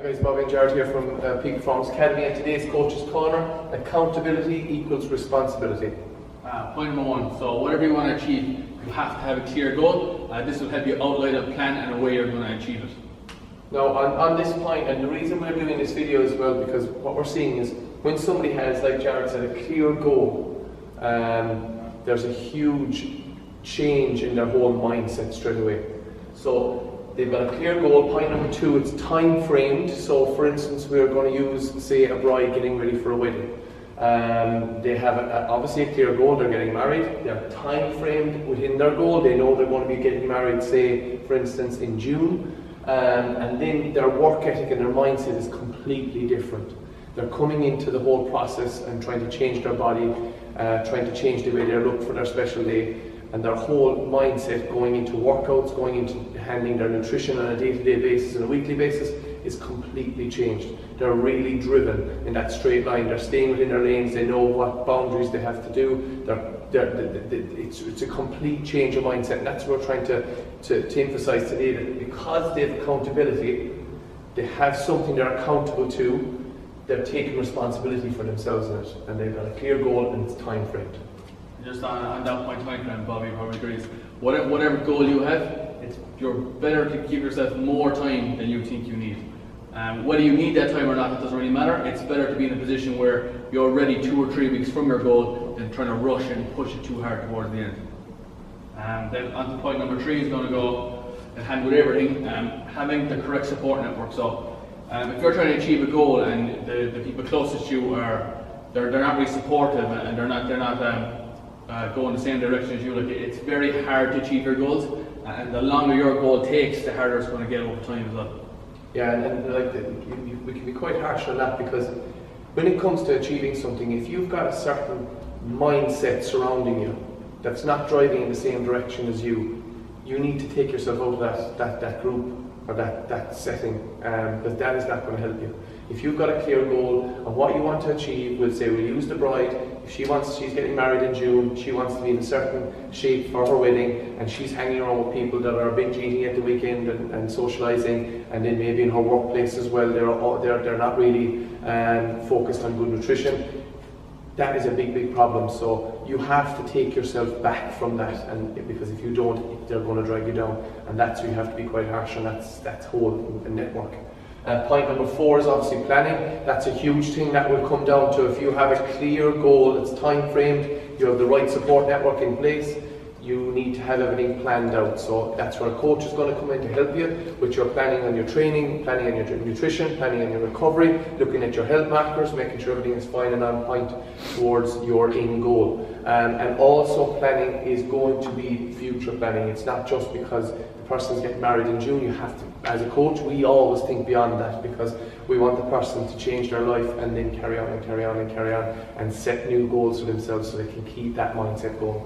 guys, Bobby and Jared here from Peak Performance Academy, and today's Coach's Corner: accountability equals responsibility. Point number one, so whatever you want to achieve, you have to have a clear goal. This will help you outline a plan and a way you're going to achieve it. Now on this point, and the reason we're doing this video as well, because what we're seeing is when somebody has, like Jared said, a clear goal, there's a huge change in their whole mindset straight away. So they've got a clear goal. Point number two, it's time framed. So for instance, we're going to use, say, a bride getting ready for a wedding. They have obviously a clear goal. They're getting married. They're time framed within their goal. They know they're going to be getting married, say, for instance, in June. And then their work ethic and their mindset is completely different. They're coming into the whole process and trying to change their body, trying to change the way they look for their special day, and their whole mindset going into workouts, going into handling their nutrition on a day-to-day basis and a weekly basis is completely changed. They're really driven in that straight line. They're staying within their lanes. They know what boundaries they have to do. It's a complete change of mindset, and that's what we're trying to emphasize today, that because they have accountability, they have something they're accountable to, they're taking responsibility for themselves in it, and they've got a clear goal and it's time framed. Just on that point, time frame, Bobby probably agrees. Whatever goal you have, you're better to give yourself more time than you think you need. Whether you need that time or not, it doesn't really matter. It's better to be in a position where you're ready 2 or 3 weeks from your goal than trying to rush and push it too hard towards the end. Then on to point number 3 is going to go in hand with everything, having the correct support network. So if you're trying to achieve a goal and the people closest to you they're not really supportive and they're not go in the same direction as you, like, it's very hard to achieve your goals, and the longer your goal takes, the harder it's going to get over time as well. Yeah, and like we can be quite harsh on that, because when it comes to achieving something, if you've got a certain mindset surrounding you that's not driving in the same direction as you need to take yourself out of that group or that setting, because that is not going to help you. If you've got a clear goal and what you want to achieve, we'll use the bride. If she's getting married in June, she wants to be in a certain shape for her wedding, and she's hanging around with people that are binge eating at the weekend and socialising, and then maybe in her workplace as well, they're not really focused on good nutrition. That is a big problem. So you have to take yourself back from that, and because if you don't, they're going to drag you down, and that's where you have to be quite harsh on that whole network. Point number 4 is obviously planning. That's a huge thing. That will come down to, if you have a clear goal that's time framed, you have the right support network in place, you need to have everything planned out. So that's where a coach is going to come in to help you with your planning on your training, planning on your nutrition, planning on your recovery, looking at your health markers, making sure everything is fine and on point towards your end goal. And also planning is going to be future planning. It's not just because the person's getting married in June. You have to, as a coach, we always think beyond that, because we want the person to change their life and then carry on and set new goals for themselves so they can keep that mindset going.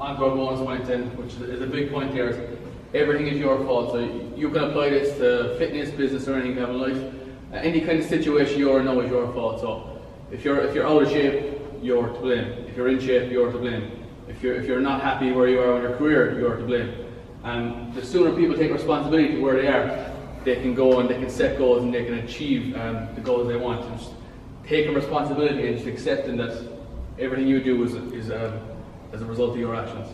On to our bonus point then, which is a big point here, is everything is your fault. So you can apply this to fitness, business, or anything you have in life. Any kind of situation you're in now is your fault. So if you're out of shape, you're to blame. If you're in shape, you're to blame. If you're not happy where you are in your career, you're to blame. And the sooner people take responsibility to where they are, they can go and they can set goals and they can achieve the goals they want. And just taking responsibility and just accepting that everything you do is as a result of your actions.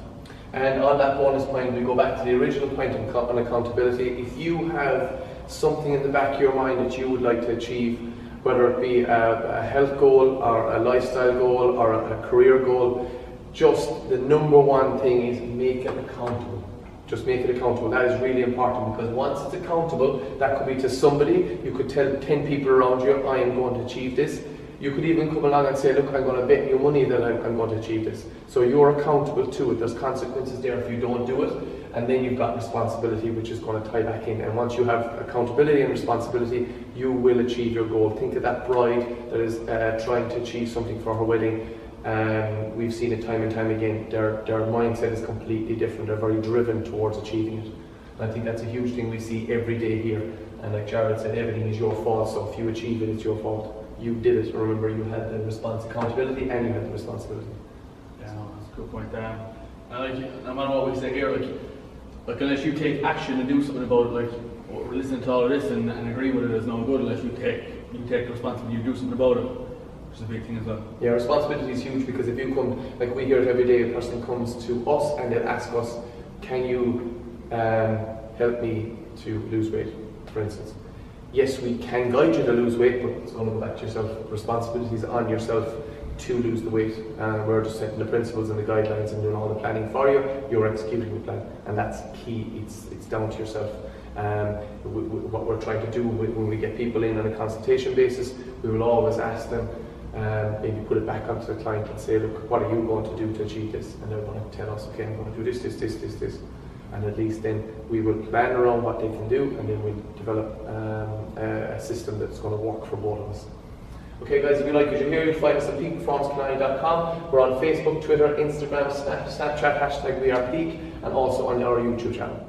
And on that bonus point, we go back to the original point on accountability. If you have something in the back of your mind that you would like to achieve, whether it be a health goal or a lifestyle goal or a career goal, just the number one thing is make it accountable. Just make it accountable. That is really important, because once it's accountable, that could be to somebody. You could tell 10 people around you, I am going to achieve this. You could even come along and say, look, I'm going to bet you money that I'm going to achieve this. So you're accountable to it. There's consequences there if you don't do it. And then you've got responsibility, which is going to tie back in. And once you have accountability and responsibility, you will achieve your goal. Think of that bride that is trying to achieve something for her wedding. We've seen it time and time again. Their mindset is completely different. They're very driven towards achieving it. And I think that's a huge thing we see every day here. And like Jared said, everything is your fault. So if you achieve it, it's your fault. You did it. Remember, you had the accountability and you had the responsibility. Yeah, no, that's a good point. Like, no matter what we say here, like, Like unless you take action and do something about it, like or listen to all of this and agree with it as no good, unless you take the responsibility, you do something about it, which is a big thing as well. Yeah, responsibility is huge, because if you come, like we hear it every day, a person comes to us and they'll ask us, can you help me to lose weight, for instance. Yes, we can guide you to lose weight, but it's going to go back to yourself. Responsibility is on yourself to lose the weight. We're just setting the principles and the guidelines and doing all the planning for you. You're executing the plan, and that's key. It's down to yourself. What we're trying to do when we get people in on a consultation basis, we will always ask them, maybe put it back onto the client and say, look, what are you going to do to achieve this? And they're going to tell us, okay, I'm going to do this, this, this, this, this. And at least then we will plan around what they can do, and then we'll develop a system that's going to work for both of us. Okay guys, if you like what you hear, you'll find us at peakperformancecanary.com. We're on Facebook, Twitter, Instagram, Snapchat, #WeArePeak, and also on our YouTube channel.